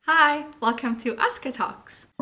Hi, welcome to Aska Talks.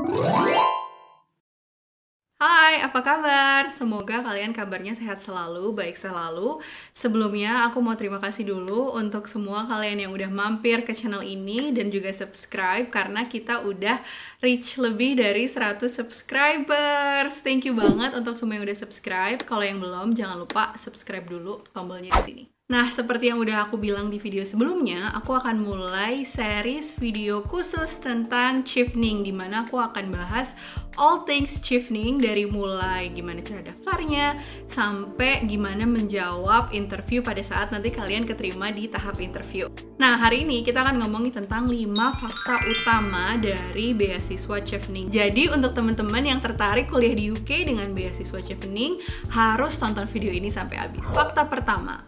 Hai, apa kabar? Semoga kalian kabarnya sehat selalu, baik selalu. Sebelumnya aku mau terima kasih dulu untuk semua kalian yang udah mampir ke channel ini dan juga subscribe karena kita udah reach lebih dari 100 subscribers. Thank you banget untuk semua yang udah subscribe. Kalau yang belum, jangan lupa subscribe dulu tombolnya di sini. Nah, seperti yang udah aku bilang di video sebelumnya, aku akan mulai series video khusus tentang chevening, dimana aku akan bahas all things chevening dari mulai gimana cara daftarnya, sampai gimana menjawab interview pada saat nanti kalian keterima di tahap interview. Nah, hari ini kita akan ngomongin tentang 5 fakta utama dari beasiswa chevening. Jadi, untuk teman-teman yang tertarik kuliah di UK dengan beasiswa chevening, harus tonton video ini sampai habis. Fakta pertama,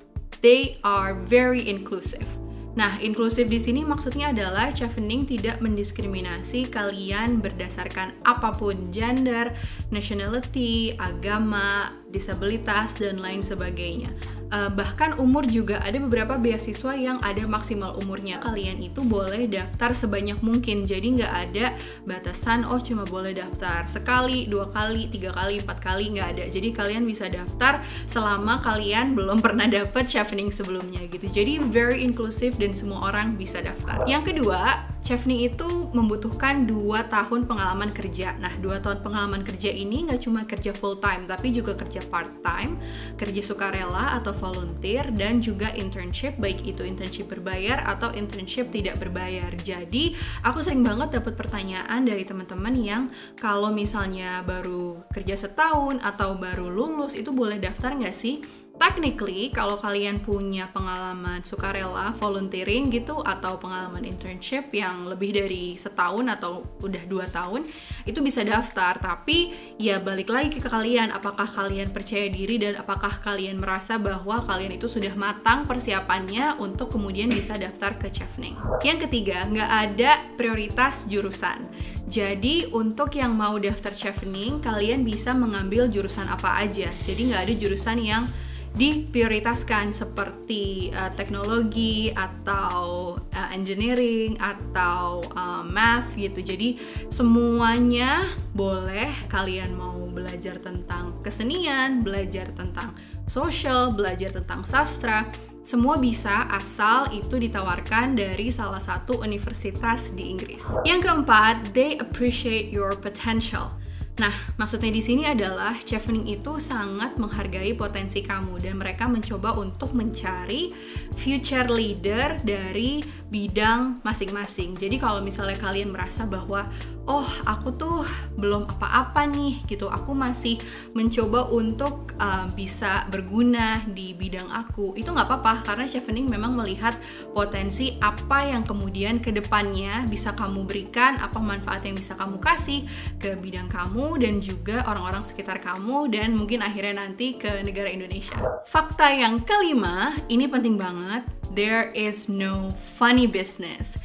they are very inclusive. Nah, inklusif di sini maksudnya adalah chevening tidak mendiskriminasi kalian berdasarkan apapun gender, nationality, agama, disabilitas, dan lain sebagainya. Bahkan umur juga ada beberapa beasiswa yang ada maksimal umurnya. Kalian itu boleh daftar sebanyak mungkin, jadi nggak ada batasan, oh cuma boleh daftar sekali, 2 kali, 3 kali, 4 kali, nggak ada. Jadi kalian bisa daftar selama kalian belum pernah dapet chevening sebelumnya gitu. Jadi very inclusive dan semua orang bisa daftar. Yang kedua, chevening itu membutuhkan 2 tahun pengalaman kerja. Nah, 2 tahun pengalaman kerja ini nggak cuma kerja full time, tapi juga kerja part time, kerja sukarela atau volunteer, dan juga internship, baik itu internship berbayar atau internship tidak berbayar. Jadi, aku sering banget dapat pertanyaan dari teman-teman yang kalau misalnya baru kerja setahun atau baru lulus, itu boleh daftar nggak sih? Technically, kalau kalian punya pengalaman sukarela, volunteering gitu, atau pengalaman internship yang lebih dari setahun atau udah 2 tahun, itu bisa daftar. Tapi ya balik lagi ke kalian, apakah kalian percaya diri dan apakah kalian merasa bahwa kalian itu sudah matang persiapannya untuk kemudian bisa daftar ke chevening. Yang ketiga, nggak ada prioritas jurusan. Jadi untuk yang mau daftar chevening, kalian bisa mengambil jurusan apa aja. Jadi nggak ada jurusan yang diprioritaskan seperti teknologi atau engineering atau math gitu. Jadi semuanya boleh. Kalian mau belajar tentang kesenian, belajar tentang social, belajar tentang sastra, semua bisa asal itu ditawarkan dari salah satu universitas di Inggris. Yang keempat, they appreciate your potential. Nah, maksudnya di sini adalah chevening itu sangat menghargai potensi kamu dan mereka mencoba untuk mencari future leader dari bidang masing-masing. Jadi kalau misalnya kalian merasa bahwa oh, aku tuh belum apa-apa nih gitu, aku masih mencoba untuk bisa berguna di bidang aku, itu nggak apa-apa karena chevening memang melihat potensi apa yang kemudian ke depannya bisa kamu berikan, apa manfaat yang bisa kamu kasih ke bidang kamu dan juga orang-orang sekitar kamu dan mungkin akhirnya nanti ke negara Indonesia. Fakta yang kelima, ini penting banget, there is no funny business.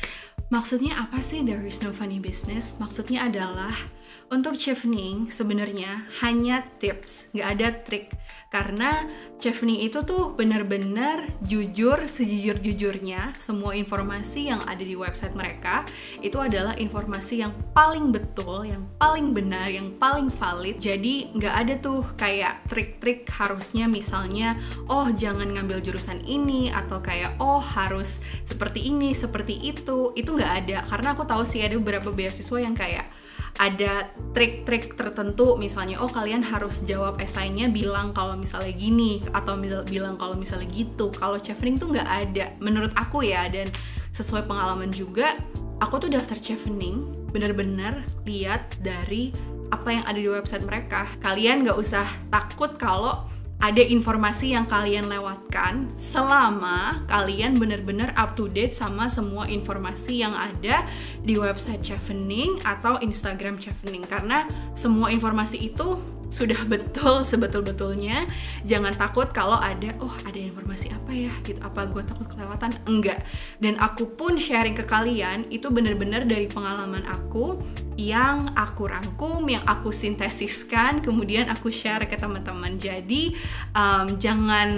Maksudnya apa sih there is no funny business? Maksudnya adalah untuk chevening sebenarnya hanya tips, nggak ada trik. Karena chevening itu tuh benar-benar jujur, sejujur-jujurnya. Semua informasi yang ada di website mereka itu adalah informasi yang paling betul, yang paling benar, yang paling valid. Jadi nggak ada tuh kayak trik-trik harusnya misalnya, oh jangan ngambil jurusan ini, atau kayak oh harus seperti ini, seperti itu nggak ada. Karena aku tahu sih ada beberapa beasiswa yang kayak ada trik-trik tertentu, misalnya oh kalian harus jawab esainya bilang kalau misalnya gini atau bilang kalau misalnya gitu. Kalau chevening tuh nggak ada menurut aku ya, dan sesuai pengalaman juga aku tuh daftar chevening bener-bener lihat dari apa yang ada di website mereka. Kalian nggak usah takut kalau ada informasi yang kalian lewatkan selama kalian benar-benar up to date sama semua informasi yang ada di website chevening atau Instagram chevening, karena semua informasi itu sudah betul sebetul-betulnya. Jangan takut kalau ada informasi apa ya gitu, apa gue takut kelewatan, enggak. Dan aku pun sharing ke kalian itu benar-benar dari pengalaman aku yang aku rangkum, yang aku sintesiskan, kemudian aku share ke teman-teman. Jadi jangan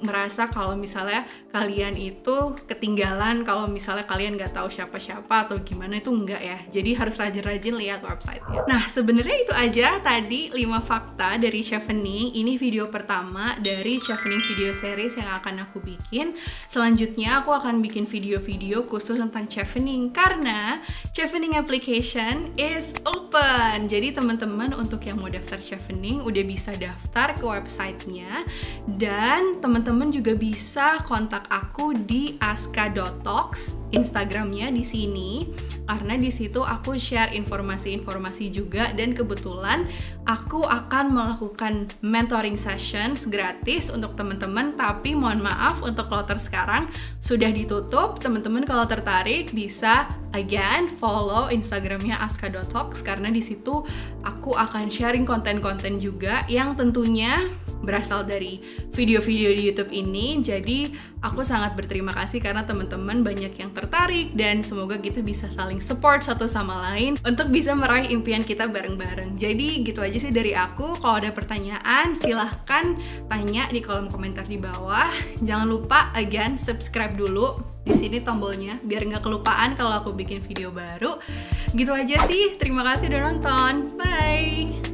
merasa kalau misalnya kalian itu ketinggalan kalau misalnya kalian nggak tahu siapa-siapa atau gimana, itu enggak ya. Jadi harus rajin-rajin lihat websitenya. Nah, sebenarnya itu aja tadi 5 fakta dari Chevening. Ini video pertama dari Chevening video series yang akan aku bikin. Selanjutnya aku akan bikin video-video khusus tentang Chevening karena Chevening application is open. Jadi teman-teman untuk yang mau daftar Chevening udah bisa daftar ke websitenya, dan teman-teman juga bisa kontak aku di aska.talks, Instagramnya di sini, karena di situ aku share informasi-informasi juga, dan kebetulan aku akan melakukan mentoring sessions gratis untuk teman-teman. Tapi mohon maaf untuk kloter sekarang sudah ditutup. Teman-teman kalau tertarik bisa again follow Instagramnya aska.talks, karena di situ aku akan sharing konten-konten juga yang tentunya berasal dari video-video di YouTube ini. Jadi aku sangat berterima kasih karena teman-teman banyak yang tertarik, dan semoga kita bisa saling support satu sama lain untuk bisa meraih impian kita bareng-bareng. Jadi gitu aja sih dari aku. Kalau ada pertanyaan silahkan tanya di kolom komentar di bawah. Jangan lupa again subscribe dulu di sini tombolnya biar nggak kelupaan kalau aku bikin video baru. Gitu aja sih. Terima kasih udah nonton. Bye.